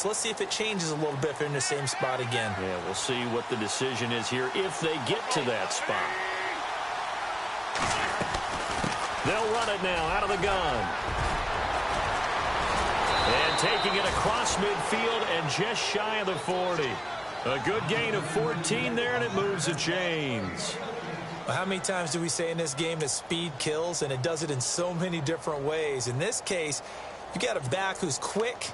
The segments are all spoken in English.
So let's see if it changes a little bit if they're in the same spot again. Yeah, we'll see what the decision is here if they get to that spot. They'll run it now out of the gun. And taking it across midfield and just shy of the 40. A good gain of 14 there, and it moves the chains. Well, how many times do we say in this game that speed kills, and it does it in so many different ways? In this case, you got a back who's quick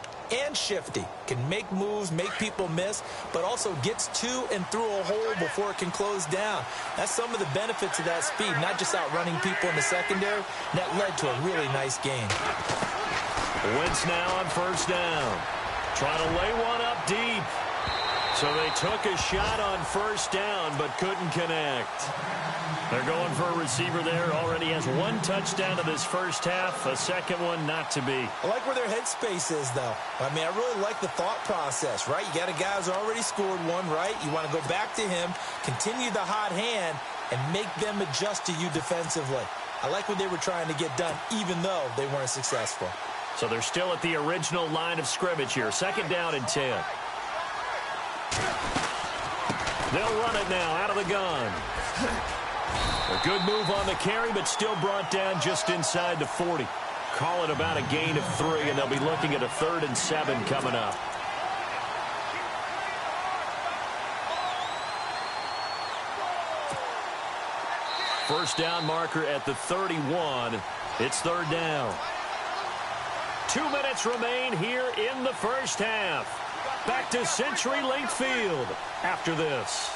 and shifty, can make moves, make people miss, but also gets to and through a hole before it can close down. That's some of the benefits of that speed, not just outrunning people in the secondary. That led to a really nice gain. Wentz now on first down. Trying to lay one up deep. So they took a shot on first down, but couldn't connect. They're going for a receiver there. Already has one touchdown to this first half. A second one not to be. I like where their headspace is, though. I mean, I really like the thought process, right? You got a guy who's already scored one, right? You want to go back to him, continue the hot hand, and make them adjust to you defensively. I like what they were trying to get done, even though they weren't successful. So they're still at the original line of scrimmage here. Second down and 10. They'll run it now out of the gun. A good move on the carry, but still brought down just inside the 40. Call it about a gain of 3, and they'll be looking at a 3rd and 7 coming up. First down marker at the 31. It's 3rd down. 2 minutes remain here in the first half. Back to CenturyLink Field after this.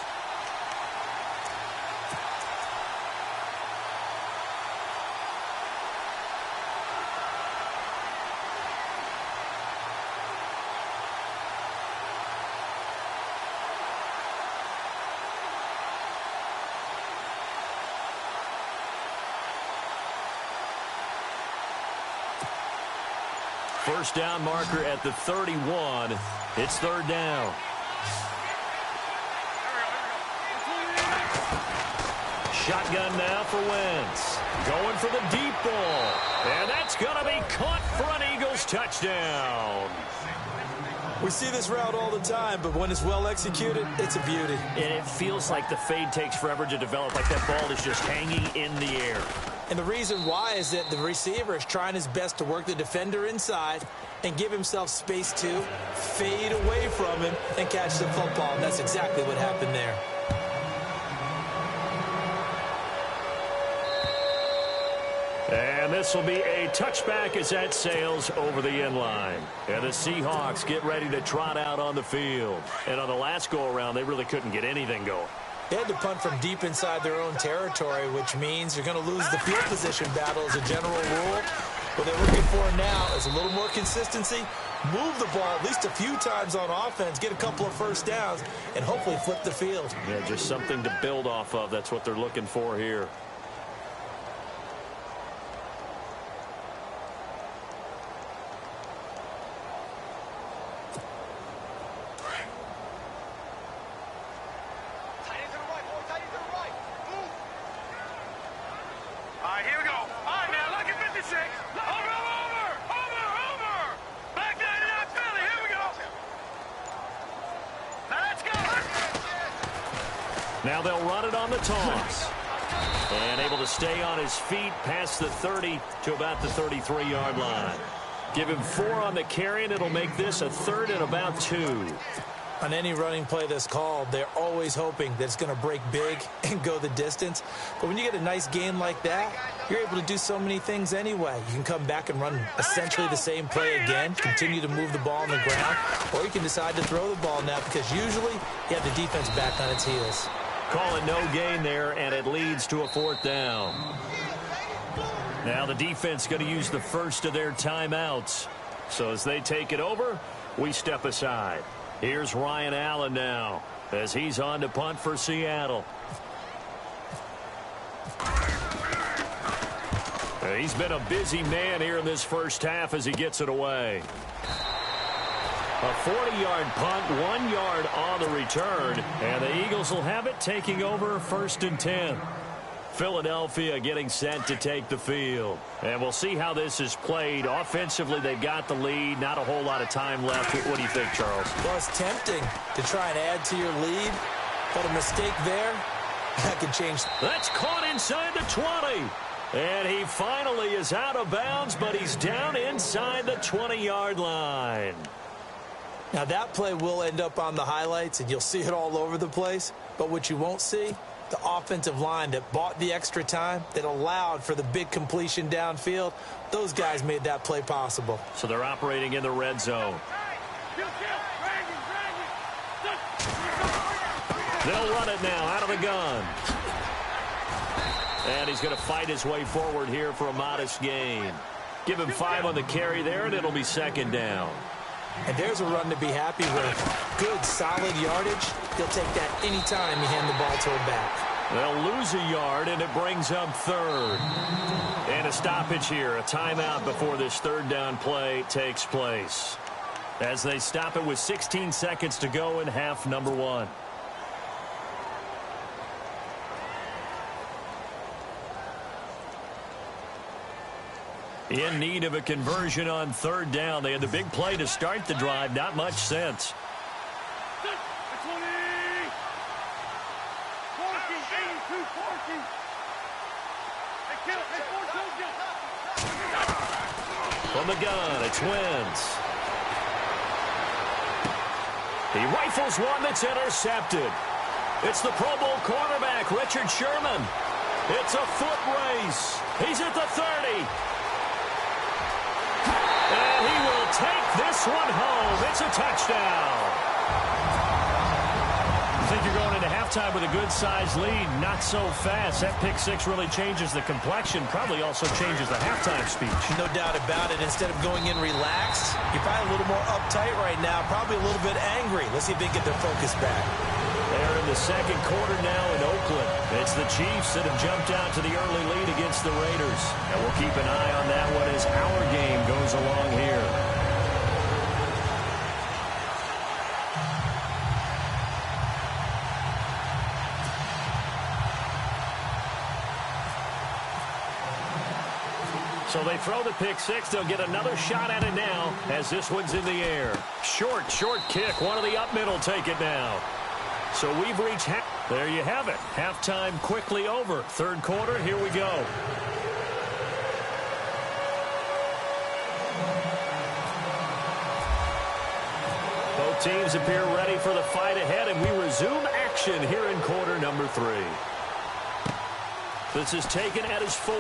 First down marker at the 31. It's 3rd down. Shotgun now for Wentz. Going for the deep ball. And that's going to be caught for an Eagles touchdown. We see this route all the time, but when it's well executed, it's a beauty. And it feels like the fade takes forever to develop, like that ball is just hanging in the air. And the reason why is that the receiver is trying his best to work the defender inside and give himself space to fade away from him and catch the football. And that's exactly what happened there. And this will be a touchback as that sails over the end line. And the Seahawks get ready to trot out on the field. And on the last go-around, they really couldn't get anything going. They had to punt from deep inside their own territory, which means you're going to lose the field position battle as a general rule. What they're looking for now is a little more consistency, move the ball at least a few times on offense, get a couple of first downs, and hopefully flip the field. Yeah, just something to build off of. That's what they're looking for here. Now they'll run it on the toss. And able to stay on his feet past the 30 to about the 33-yard line. Give him 4 on the carry, and it'll make this a 3rd and about 2. On any running play that's called, they're always hoping that it's going to break big and go the distance. But when you get a nice gain like that, you're able to do so many things anyway. You can come back and run essentially the same play again, continue to move the ball on the ground, or you can decide to throw the ball now because usually you have the defense back on its heels. Call it no gain there, and it leads to a 4th down. Now the defense going to use the first of their timeouts. So as they take it over, we step aside. Here's Ryan Allen now as he's on to punt for Seattle. He's been a busy man here in this first half as he gets it away. A 40-yard punt, 1 yard on the return, and the Eagles will have it taking over 1st and 10. Philadelphia getting set to take the field. And we'll see how this is played. Offensively, they've got the lead. Not a whole lot of time left. What do you think, Charles? Well, it's tempting to try and add to your lead, but a mistake there, that could change. That's caught inside the 20. And he finally is out of bounds, but he's down inside the 20-yard line. Now, that play will end up on the highlights, and you'll see it all over the place. But what you won't see, the offensive line that bought the extra time, that allowed for the big completion downfield, those guys made that play possible. So they're operating in the red zone. They'll run it now out of the gun. And he's going to fight his way forward here for a modest gain. Give him 5 on the carry there, and it'll be second down. And there's a run to be happy with. Good, solid yardage. He'll take that anytime you hand the ball to him back. They'll lose a yard, and it brings up third. And a stoppage here, a timeout before this third down play takes place. As they stop it with 16 seconds to go in half number 1. In need of a conversion on third down. They had the big play to start the drive. Not much sense. From the gun, it's Wentz. He rifles one that's intercepted. It's the Pro Bowl cornerback, Richard Sherman. It's a foot race. He's at the 30. And he will take this one home. It's a touchdown. I think you're going into halftime with a good-sized lead. Not so fast. That pick six really changes the complexion. Probably also changes the halftime speech. No doubt about it. Instead of going in relaxed, you're probably a little more uptight right now. Probably a little bit angry. Let's see if they get their focus back. They're in the second quarter now in Oakland. It's the Chiefs that have jumped out to the early lead against the Raiders. And we'll keep an eye on that one as our game goes along here. So they throw the pick six. They'll get another shot at it now as this one's in the air. Short kick. One of the up middle take it now. So we've reached half. There you have it. Halftime quickly over. Third quarter, here we go. Both teams appear ready for the fight ahead, and we resume action here in quarter number 3. This is taken at his 4.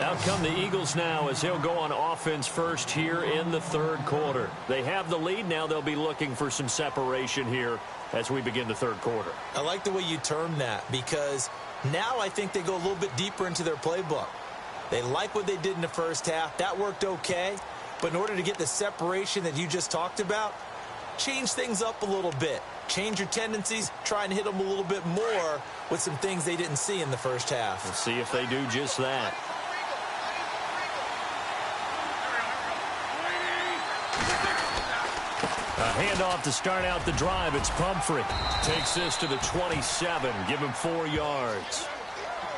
Out come the Eagles now as they'll go on offense first here in the third quarter. They have the lead. Now they'll be looking for some separation here as we begin the third quarter. I like the way you term that because now I think they go a little bit deeper into their playbook. They like what they did in the first half. That worked okay. But in order to get the separation that you just talked about, change things up a little bit. Change your tendencies. Try and hit them a little bit more with some things they didn't see in the first half. Let's see if they do just that. A handoff to start out the drive. It's Pumphrey. Takes this to the 27. Give him 4 yards.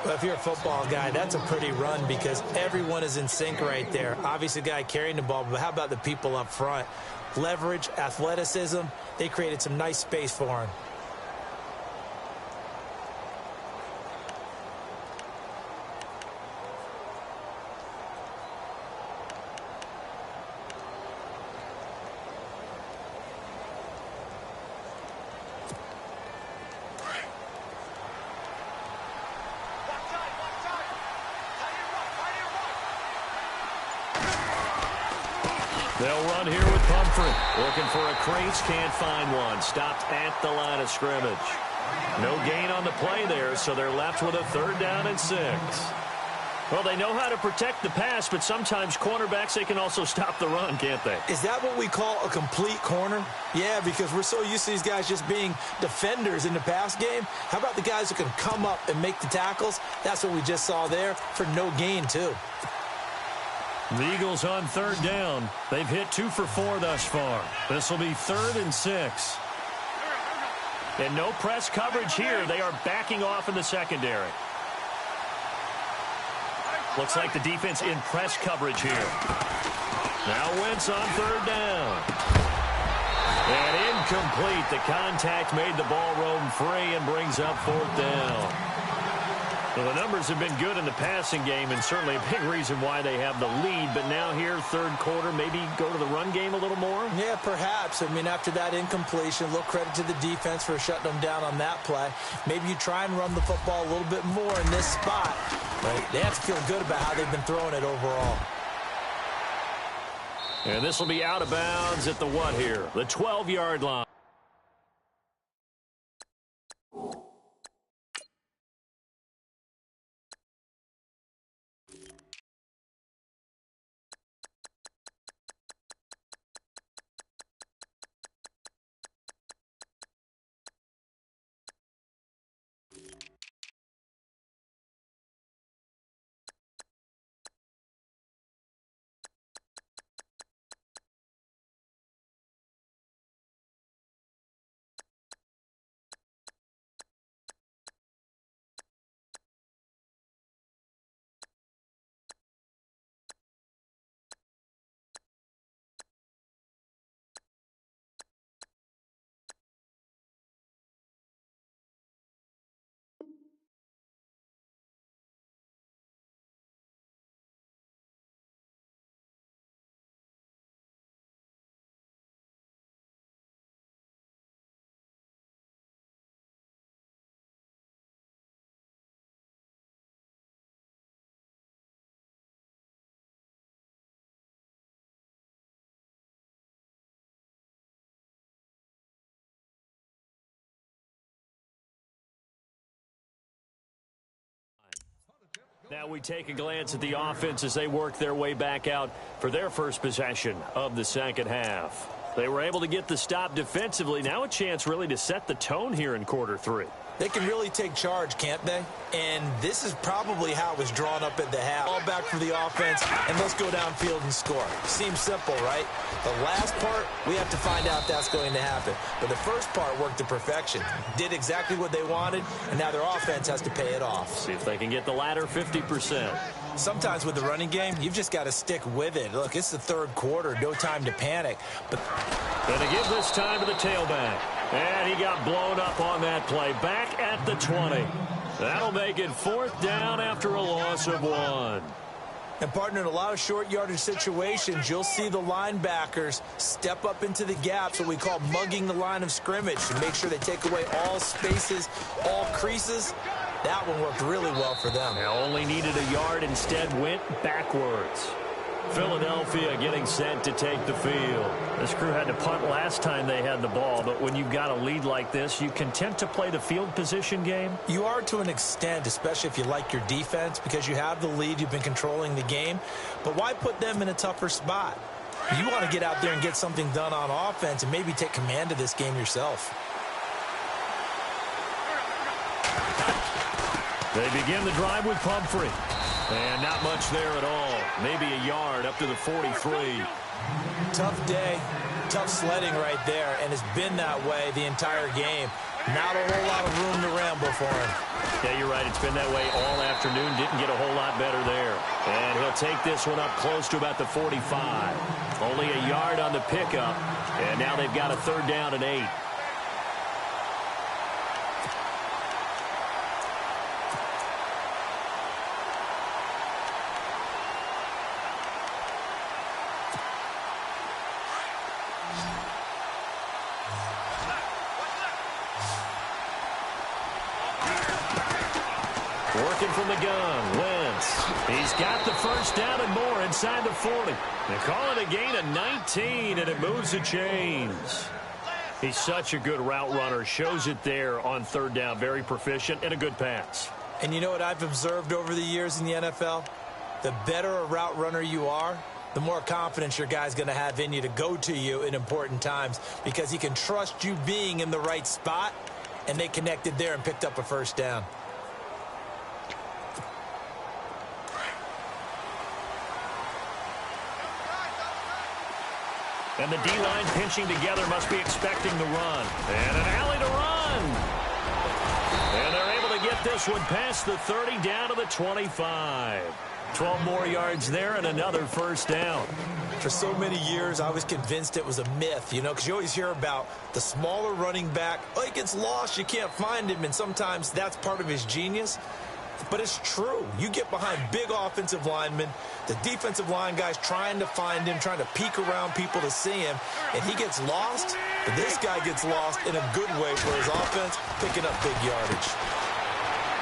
Well, if you're a football guy, that's a pretty run because everyone is in sync right there. Obviously, the guy carrying the ball, but how about the people up front? Leverage, athleticism. They created some nice space for him. They'll run here with Pumphrey. Looking for a crease, can't find one. Stopped at the line of scrimmage. No gain on the play there, so they're left with a 3rd down and 6. Well, they know how to protect the pass, but sometimes cornerbacks, they can also stop the run, can't they? Is that what we call a complete corner? Yeah, because we're so used to these guys just being defenders in the pass game. How about the guys who can come up and make the tackles? That's what we just saw there for no gain, too. The Eagles on 3rd down. They've hit 2 for 4 thus far. This will be 3rd and 6. And no press coverage here. They are backing off in the secondary. Looks like the defense in press coverage here. Now Wentz on third down. And incomplete. The contact made the ball roam free and brings up fourth down. Well, the numbers have been good in the passing game and certainly a big reason why they have the lead. But now here, third quarter, maybe go to the run game a little more? Yeah, perhaps. I mean, after that incompletion, a little credit to the defense for shutting them down on that play. Maybe you try and run the football a little bit more in this spot. But they have to feel good about how they've been throwing it overall. And this will be out of bounds at the what here? The 12-yard line. Now we take a glance at the offense as they work their way back out for their first possession of the second half. They were able to get the stop defensively. Now a chance really to set the tone here in quarter three. They can really take charge, can't they? And this is probably how it was drawn up at the half. All back for the offense, and let's go downfield and score. Seems simple, right? The last part, we have to find out if that's going to happen. But the first part worked to perfection. Did exactly what they wanted, and now their offense has to pay it off. See if they can get the latter 50%. Sometimes with the running game, you've just got to stick with it. Look, it's the third quarter, no time to panic. But going to give this time to the tailback. And he got blown up on that play. Back at the 20. That'll make it fourth down after a loss of 1. And, partner, in a lot of short yardage situations, you'll see the linebackers step up into the gaps, what we call mugging the line of scrimmage, to make sure they take away all spaces, all creases. That one worked really well for them. They only needed a yard, instead went backwards. Philadelphia getting set to take the field. This crew had to punt last time they had the ball, but when you've got a lead like this, you content to play the field position game? You are to an extent, especially if you like your defense, because you have the lead, you've been controlling the game. But why put them in a tougher spot? You want to get out there and get something done on offense and maybe take command of this game yourself. They begin the drive with Pumphrey. And not much there at all. Maybe a yard up to the 43. Tough day, tough sledding right there, and it's been that way the entire game. Not a whole lot of room to ramble for him. Yeah, you're right. It's been that way all afternoon. Didn't get a whole lot better there. And he'll take this one up close to about the 45. Only a yard on the pickup, and now they've got a third down and 8. Working from the gun, Wentz. He's got the first down and more inside the 40. They call it a gain of 19, and it moves the chains. He's such a good route runner. Shows it there on third down. Very proficient and a good pass. And you know what I've observed over the years in the NFL? The better a route runner you are, the more confidence your guy's going to have in you to go to you in important times, because he can trust you being in the right spot, and they connected there and picked up a first down. And the D-line pinching together, must be expecting the run. And an alley to to run. And they're able to get this one past the 30 down to the 25. 12 more yards there and another first down. For so many years, I was convinced it was a myth, you know, because you always hear about the smaller running back. Oh, he gets lost, you can't find him, and sometimes that's part of his genius. But it's true. You get behind big offensive linemen, the defensive line guys trying to find him, trying to peek around people to see him, and he gets lost. But this guy gets lost in a good way for his offense, picking up big yardage.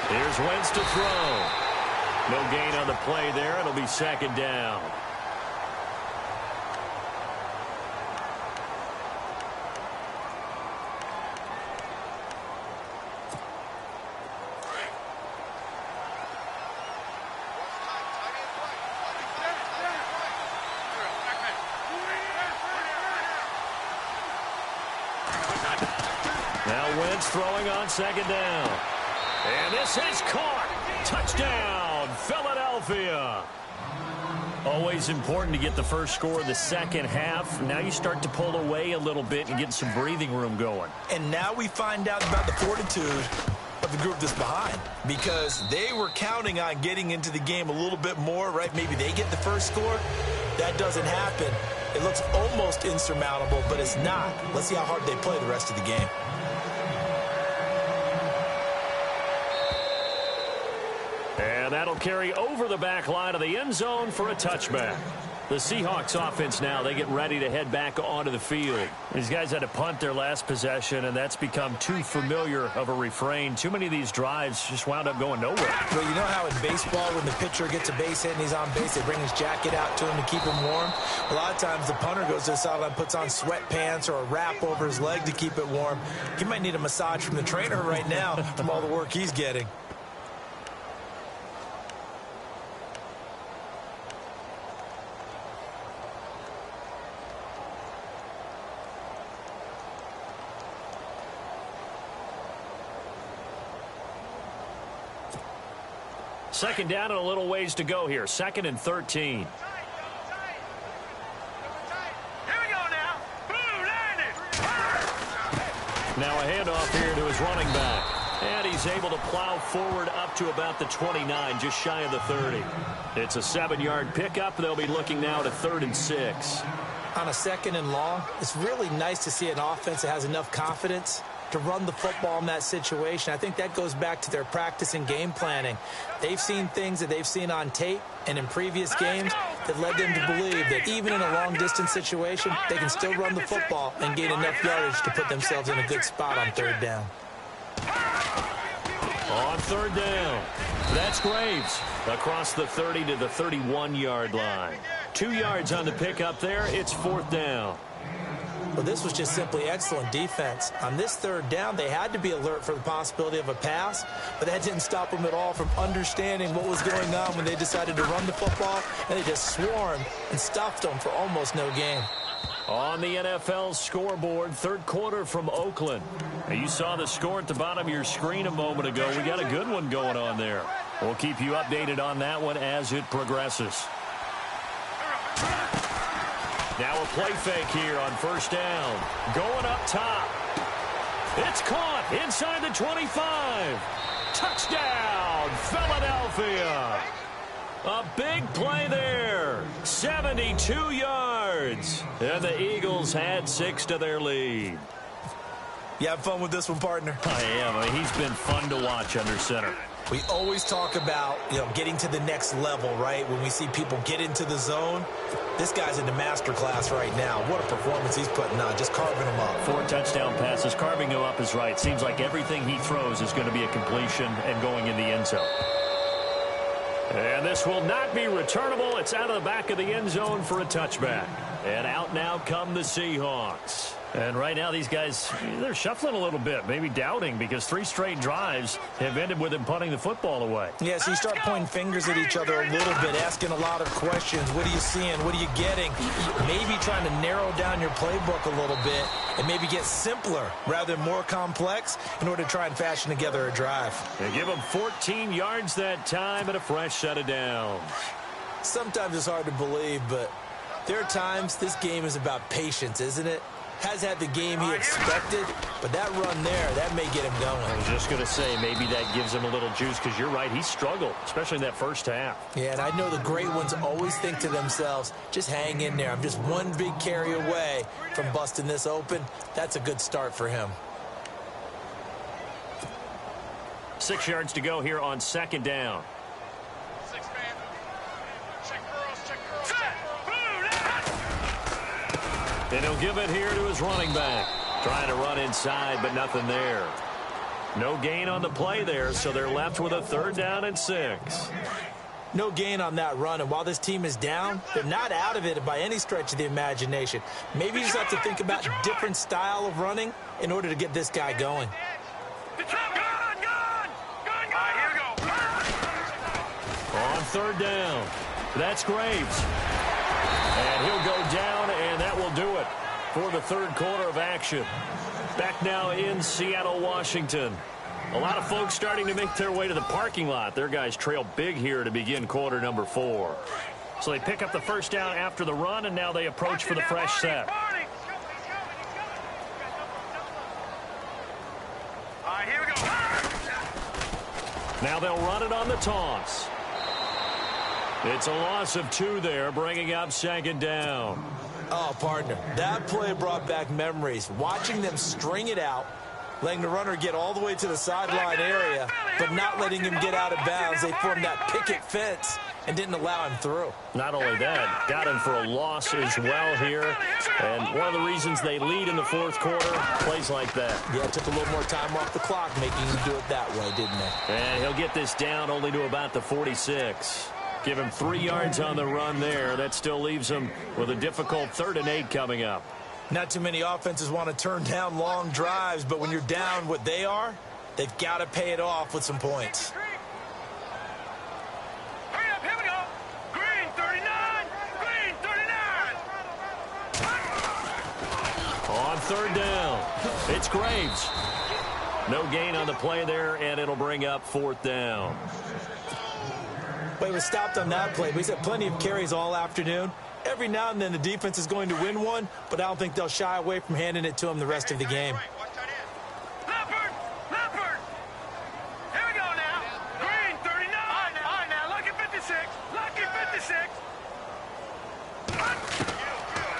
Here's Wentz to throw. No gain on the play there. It'll be second down. Now Wentz throwing on second down. And this is caught. Touchdown, Philadelphia. Always important to get the first score of the second half. Now you start to pull away a little bit and get some breathing room going. And now we find out about the fortitude of the group that's behind, because they were counting on getting into the game a little bit more, right? Maybe they get the first score. That doesn't happen. It looks almost insurmountable, but it's not. Let's see how hard they play the rest of the game. And that'll carry over the back line of the end zone for a touchback. The Seahawks offense now, they get ready to head back onto the field. These guys had to punt their last possession, and that's become too familiar of a refrain. Too many of these drives just wound up going nowhere. Well, you know how in baseball, when the pitcher gets a base hit and he's on base, they bring his jacket out to him to keep him warm? A lot of times the punter goes to the sideline, puts on sweatpants or a wrap over his leg to keep it warm. He might need a massage from the trainer right now from all the work he's getting. Second down and a little ways to go here. 2nd and 13. Here we go now. Now a handoff here to his running back. And he's able to plow forward up to about the 29, just shy of the 30. It's a 7-yard pickup. They'll be looking now to 3rd and 6. On a 2nd and long, it's really nice to see an offense that has enough confidence to run the football in that situation. I think that goes back to their practice and game planning. They've seen things that they've seen on tape and in previous games that led them to believe that even in a long-distance situation, they can still run the football and gain enough yardage to put themselves in a good spot on 3rd down. On 3rd down, that's Graves across the 30 to the 31-yard line. 2 yards on the pickup there. It's 4th down. Well, this was just simply excellent defense. On this 3rd down, they had to be alert for the possibility of a pass, but that didn't stop them at all from understanding what was going on when they decided to run the football, and they just swarmed and stuffed them for almost no gain. On the NFL scoreboard, 3rd quarter from Oakland. Now, you saw the score at the bottom of your screen a moment ago. We got a good one going on there. We'll keep you updated on that one as it progresses. Now a play fake here on 1st down. Going up top. It's caught inside the 25. Touchdown, Philadelphia. A big play there. 72 yards. And the Eagles had 6 to their lead. You have fun with this one, partner? I am. I mean, he's been fun to watch under center. We always talk about, getting to the next level, right? When we see people get into the zone, this guy's in the master class right now. What a performance he's putting on, just carving them up. 4 touchdown passes. Carving him up is right. Seems like everything he throws is going to be a completion and going in the end zone. And this will not be returnable. It's out of the back of the end zone for a touchback. And out now come the Seahawks. And right now these guys, they're shuffling a little bit, maybe doubting, because 3 straight drives have ended with them punting the football away. Yeah, so you start pointing fingers at each other a little bit, asking a lot of questions. What are you seeing? What are you getting? Maybe trying to narrow down your playbook a little bit and maybe get simpler rather than more complex in order to try and fashion together a drive. They give them 14 yards that time and a fresh set of downs. Sometimes it's hard to believe, but there are times this game is about patience, isn't it? has had the game he expected, but that run there, that may get him going. I was just going to say, maybe that gives him a little juice, because you're right, he struggled, especially in that first half. Yeah, and I know the great ones always think to themselves, just hang in there. I'm just one big carry away from busting this open. That's a good start for him. 6 yards to go here on second down. And he'll give it here to his running back. Trying to run inside, but nothing there. No gain on the play there, so they're left with a 3rd down and 6. No gain on that run, and while this team is down, they're not out of it by any stretch of the imagination. Maybe you just have to think about a different style of running in order to get this guy going. On 3rd down, that's Graves. And he'll go down, and that will do it for the 3rd quarter of action. Back now in Seattle, Washington. A lot of folks starting to make their way to the parking lot. Their guys trail big here to begin quarter number 4. So they pick up the 1st down after the run, and now they approach for the fresh set. Now they'll run it on the toss. It's a loss of 2 there, bringing up 2nd down. Oh, partner, that play brought back memories. Watching them string it out, letting the runner get all the way to the sideline area, but not letting him get out of bounds. They formed that picket fence and didn't allow him through. Not only that, got him for a loss as well here. And one of the reasons they lead in the 4th quarter, plays like that. Yeah, it took a little more time off the clock making him do it that way, didn't it? And he'll get this down only to about the 46. Give him 3 yards on the run there. That still leaves him with a difficult 3rd and 8 coming up. Not too many offenses want to turn down long drives, but when you're down what they are, they've got to pay it off with some points. Hurry up, here we go. Green 39, green 39. On 3rd down, it's Graves. No gain on the play there, and it'll bring up 4th down. But he was stopped on that play. But he's had plenty of carries all afternoon. Every now and then the defense is going to win one, but I don't think they'll shy away from handing it to him the rest of the game. Leopard! Leopard! Here we go now. Green 39. All right, now, lucky 56. Lucky 56.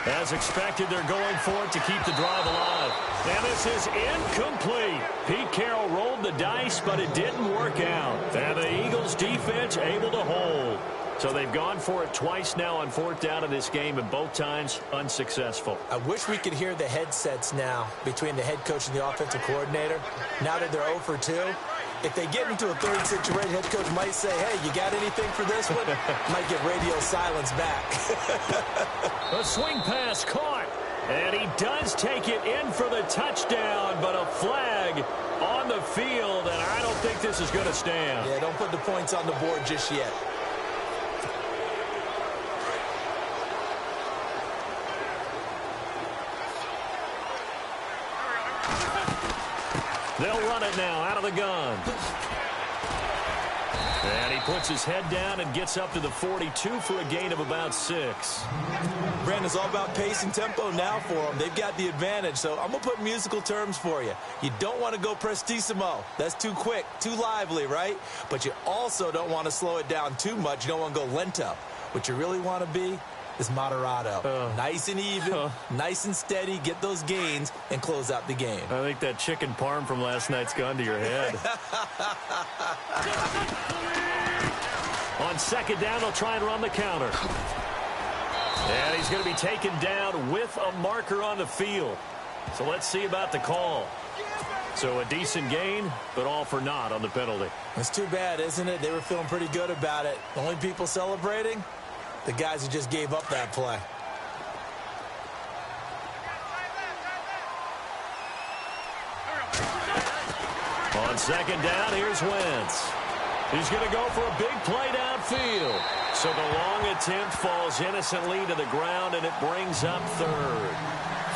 As expected, they're going for it to keep the drive alive. And this is incomplete. Pete Carroll rolled the dice, but it didn't work out. And the Eagles defense able to hold. So they've gone for it twice now on 4th down in this game, and both times unsuccessful. I wish we could hear the headsets now between the head coach and the offensive coordinator. Now that they're 0 for 2, if they get into a 3rd situation, head coach might say, hey, you got anything for this one? Might get radio silence back. A swing pass caught, and he does take it in for the touchdown, but a flag on the field, and I don't think this is going to stand. Yeah, don't put the points on the board just yet. They'll run it now out of the gun. And he puts his head down and gets up to the 42 for a gain of about 6. Brandon's all about pace and tempo now for them. They've got the advantage, so I'm going to put musical terms for you. You don't want to go prestissimo. That's too quick, too lively, right? But you also don't want to slow it down too much. You don't want to go lento. What you really want to be is moderato. Nice and even, nice and steady, get those gains, and close out the game. I think that chicken parm from last night's gone to your head. On 2nd down, they'll try and run the counter. And he's going to be taken down with a marker on the field. So let's see about the call. So a decent gain, but all for naught on the penalty. It's too bad, isn't it? They were feeling pretty good about it. The only people celebrating? The guys who just gave up that play. On 2nd down, here's Wentz. He's going to go for a big play downfield. So the long attempt falls innocently to the ground, and it brings up third.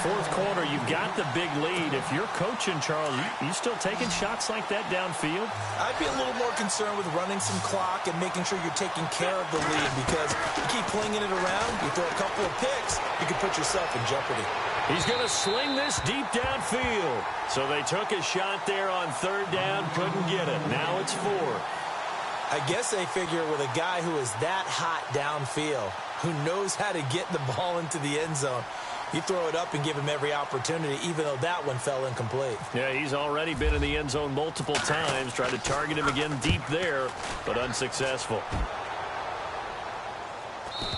Fourth quarter, you've got the big lead. If you're coaching, Charles, you still taking shots like that downfield? I'd be a little more concerned with running some clock and making sure you're taking care of the lead, because you keep flinging it around, you throw a couple of picks, you can put yourself in jeopardy. He's going to sling this deep downfield. So they took a shot there on third down, couldn't get it. Now it's fourth. I guess they figure with a guy who is that hot downfield, who knows how to get the ball into the end zone, you throw it up and give him every opportunity, even though that one fell incomplete. Yeah, he's already been in the end zone multiple times. Tried to target him again deep there, but unsuccessful.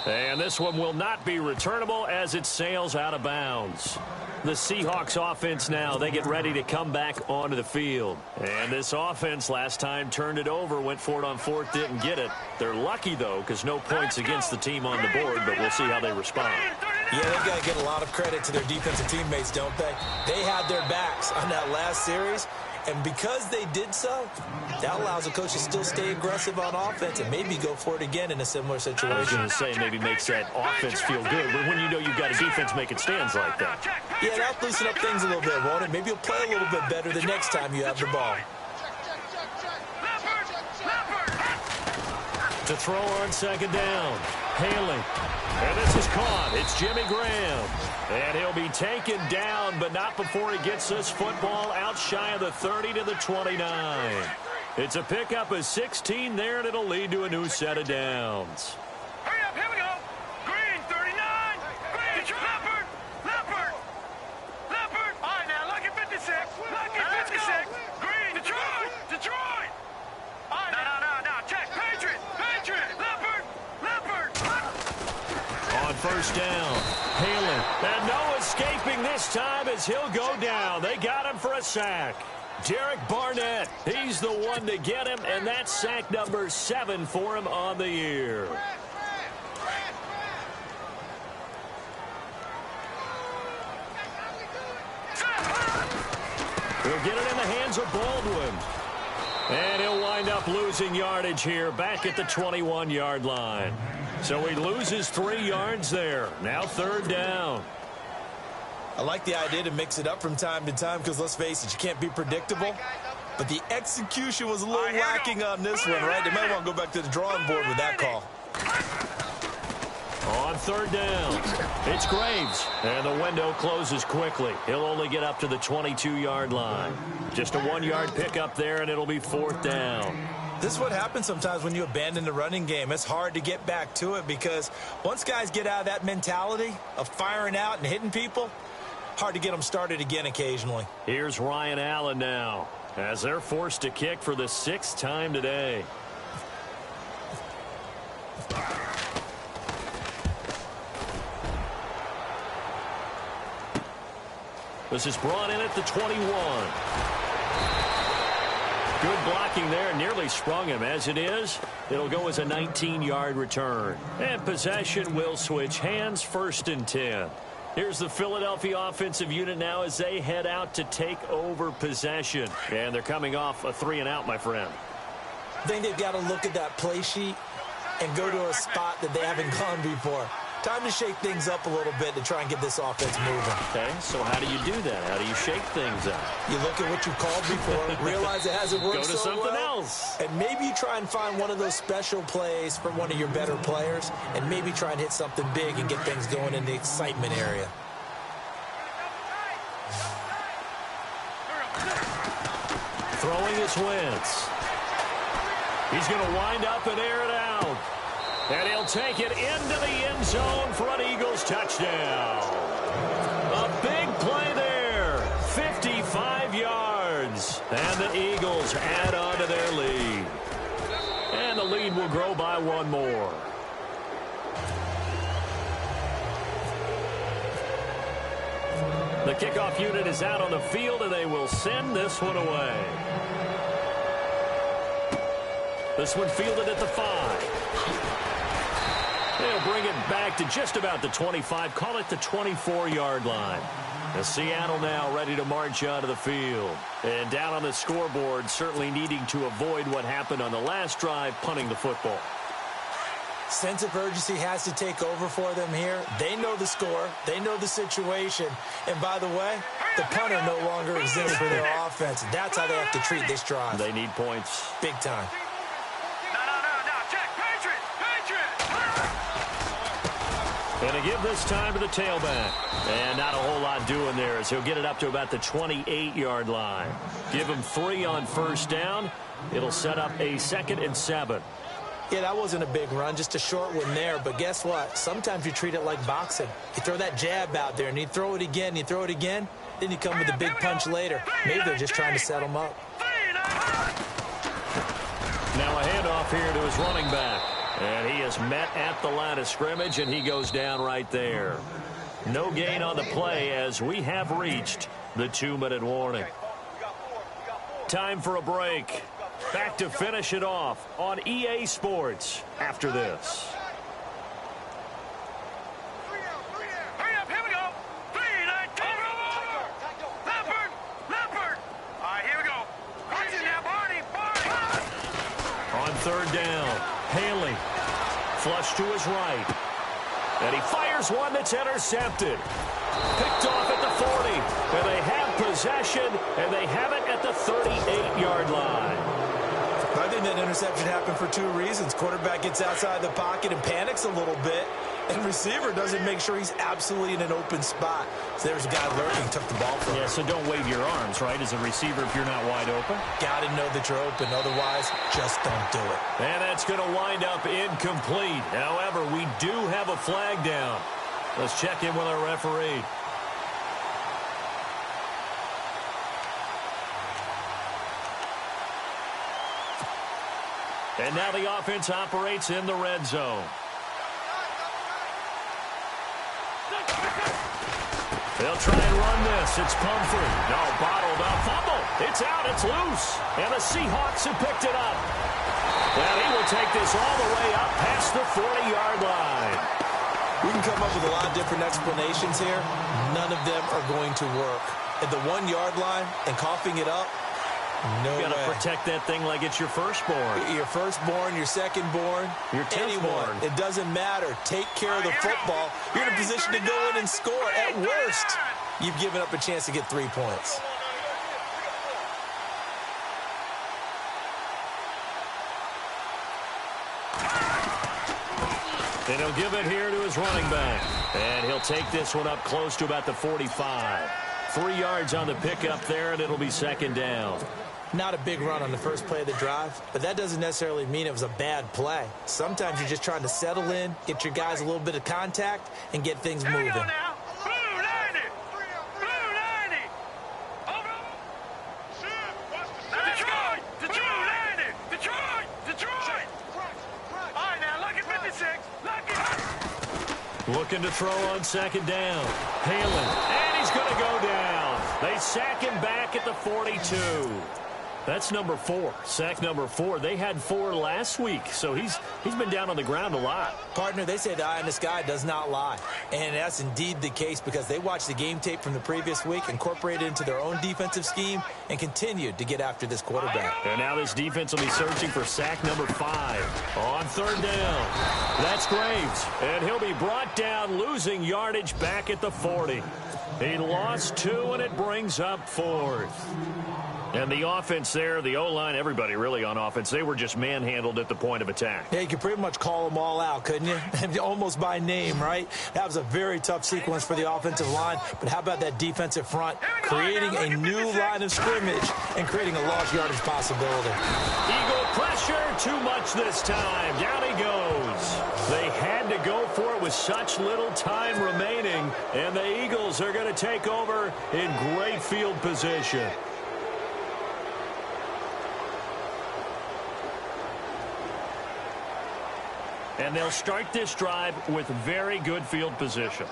And this one will not be returnable as it sails out of bounds. The Seahawks offense now, they get ready to come back onto the field. And this offense last time turned it over, went for it on fourth, didn't get it. They're lucky, though, because no points against the team on the board, but we'll see how they respond. Yeah, they've got to get a lot of credit to their defensive teammates, don't they? They had their backs on that last series, and because they did so, that allows a coach to still stay aggressive on offense and maybe go for it again in a similar situation. I was going to say maybe makes that offense feel good, but when you know you've got a defense making stands like that. Yeah, that'll loosen up things a little bit, won't it? Maybe you'll play a little bit better the next time you have the ball. To throw on second down, Haley. And this is caught. It's Jimmy Graham. And he'll be taken down, but not before he gets this football out shy of the 30 to the 29. It's a pickup of 16 there, and it'll lead to a new set of downs. Hurry up, here we go. Green, 39. Green, Leopard. All right, now, lucky 56. Lucky 56. Green, Detroit. All right, no. Check. Patriot. Leopard. On first down, Haley. And no escaping this time as he'll go down. They got him for a sack. Derek Barnett, he's the one to get him, and that's sack number 7 for him on the year. We'll get it in the hands of Baldwin. And he'll wind up losing yardage here back at the 21-yard line. So he loses 3 yards there. Now third down. I like the idea to mix it up from time to time because, let's face it, you can't be predictable. But the execution was a little lacking on this one, right? They might want to go back to the drawing board with that call. On third down, it's Graves. And the window closes quickly. He'll only get up to the 22-yard line. Just a 1-yard pickup there, and it'll be fourth down. This is what happens sometimes when you abandon the running game. It's hard to get back to it because once guys get out of that mentality of firing out and hitting people, hard to get them started again occasionally. Here's Ryan Allen now as they're forced to kick for the 6th time today. This is brought in at the 21. Good blocking there, nearly sprung him. As it is, it'll go as a 19-yard return. And possession will switch hands, 1st and 10. Here's the Philadelphia offensive unit now as they head out to take over possession. And they're coming off a 3-and-out, my friend. I think they've got to look at that play sheet and go to a spot that they haven't gone before. Time to shake things up a little bit to try and get this offense moving. Okay, so how do you do that? How do you shake things up? You look at what you called before, realize it hasn't worked so well. Go to something else. And maybe you try and find one of those special plays from one of your better players, and maybe try and hit something big and get things going in the excitement area. Throwing is Wentz. He's going to wind up and air it out. And he'll take it into the end zone for an Eagles touchdown. A big play there. 55 yards. And the Eagles add on to their lead. And the lead will grow by 1 more. The kickoff unit is out on the field, and they will send this one away. This one fielded at the 5. He'll They'll bring it back to just about the 25, call it the 24-yard line. The Seattle now ready to march onto the field. And down on the scoreboard, certainly needing to avoid what happened on the last drive, punting the football. Sense of urgency has to take over for them here. They know the score. They know the situation. And by the way, the punter no longer exists for their offense. That's how they have to treat this drive. They need points. Big time. No. Check. Patriot. Going to give this time to the tailback. And not a whole lot doing there as he'll get it up to about the 28-yard line. Give him 3 on first down. It'll set up a 2nd and 7. Yeah, that wasn't a big run, just a short one there. But guess what? Sometimes you treat it like boxing. You throw that jab out there, and you throw it again, you throw it again, then you come with a big punch later. Maybe they're just trying to set him up. Now a handoff here to his running back. And he is met at the line of scrimmage, and he goes down right there. No gain on the play as we have reached the 2-minute warning. Time for a break. Back to finish it off on EA Sports after this. Hurry up, here we go. 3, 9, 10. Leopard. All right, here we go. Crazy now, Barney. On third down, Haley. Flush to his right. And he fires one that's intercepted. Picked off at the 40. And they have possession, and they have it at the 38-yard line. I think that interception happened for 2 reasons. Quarterback gets outside the pocket and panics a little bit, and receiver doesn't make sure he's absolutely in an open spot. So there's a guy lurking, took the ball from him. Yeah, so don't wave your arms, right, as a receiver if you're not wide open. Got to know that you're open. Otherwise, just don't do it. And that's going to wind up incomplete. However, we do have a flag down. Let's check in with our referee. And now the offense operates in the red zone. They'll try and run this. It's Pumphrey. No, bottled up. Fumble. It's out. It's loose. And the Seahawks have picked it up. Well, he will take this all the way up past the 40-yard line. We can come up with a lot of different explanations here. None of them are going to work. At the 1-yard line and coughing it up, no way. You got to protect that thing like it's your firstborn. Your firstborn, your secondborn, your anyone. It doesn't matter. Take care of the football. You're in a position to go in and score. At worst, you've given up a chance to get 3 points. And he'll give it here to his running back. And he'll take this one up close to about the 45. 3 yards on the pickup there, and it'll be 2nd down. Not a big run on the first play of the drive, but that doesn't necessarily mean it was a bad play. Sometimes you're just trying to settle in, get your guys a little bit of contact, and get things moving. Here we go now. Blue 90. Blue 90. Over. Detroit. All right, now, look at 56. Looking to throw on 2nd down. Halen. And he's going to go down. They sack him back at the 42. That's number 4. Sack number 4. They had 4 last week, so he's been down on the ground a lot. Partner, they say the eye in the sky does not lie. And that's indeed the case because they watched the game tape from the previous week, incorporated it into their own defensive scheme, and continued to get after this quarterback. And now this defense will be searching for sack number 5. On 3rd down. That's Graves. And he'll be brought down, losing yardage back at the 40. He lost 2, and it brings up 4th. And the offense there, the O-line, everybody really on offense, they were just manhandled at the point of attack. Yeah, you could pretty much call them all out, couldn't you? Almost by name, right? That was a very tough sequence for the offensive line. But how about that defensive front creating a new line of scrimmage and creating a lost yardage possibility? Eagle pressure, too much this time. Down he goes. They had to go for it with such little time remaining. And the Eagles are going to take over in great field position. And they'll start this drive with very good field position.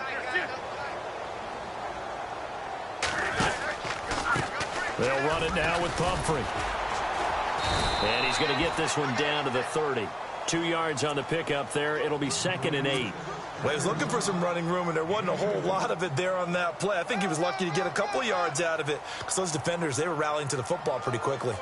They'll run it now with Pumphrey. And he's going to get this one down to the 30. 2 yards on the pickup there. It'll be 2nd and 8. Well, he was looking for some running room, and there wasn't a whole lot of it there on that play. I think he was lucky to get a couple yards out of it because those defenders, they were rallying to the football pretty quickly.